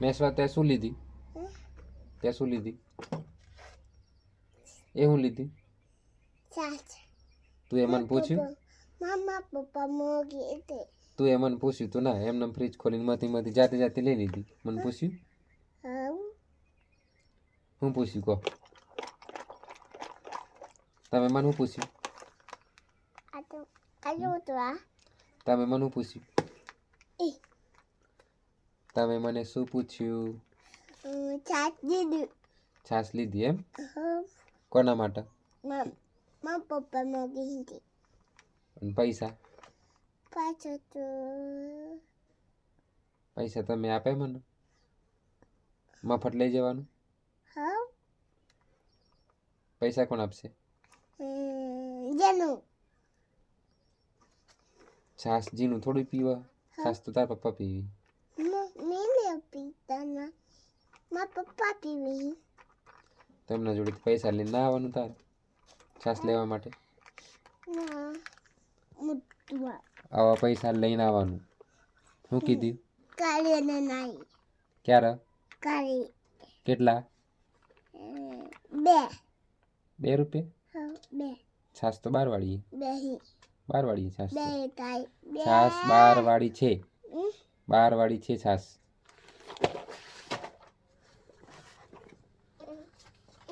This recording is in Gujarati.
મેસવા તે શું લીધી? તે શું લીધી? એ હું લીધી? તું એ મને પૂછ્યું? મામા પપ્પા મોગી તે તું એ મને પૂછ્યું તું ના એમને ફ્રીજ ખોલીને માંથી જાતે જાતે લઈ લીધી મને પૂછ્યું? હું પૂછ્યું કહો તમે મને શું પૂછ્યું? તમે મને શું પૂછ્યું? તમે મને શું પૂછ્યું? છાસ લીધી એમ? કોના માટે? મારા પપ્પા મોગી હતી. અને પૈસા? પૈસા તમે આપે મને મફત લઈ જવાનું? પૈસા કોણ આપશે? છાસ જીનું થોડું પીવા છાસ તો તાર પપ્પા પીવી. પપ્પા પીવી તેમના જોડે પૈસા લઈને ના આવવાનું તાર છાસ લેવા માટે? આવા પૈસા લઈને આવવાનું. શું કીધું? ક્યારે? કેટલા? 2 રૂપિયા? છાસ તો 12 વાળી 12 વાળી છાસ છાસ 12 વાળી છે 12 વાળી છે છાસ.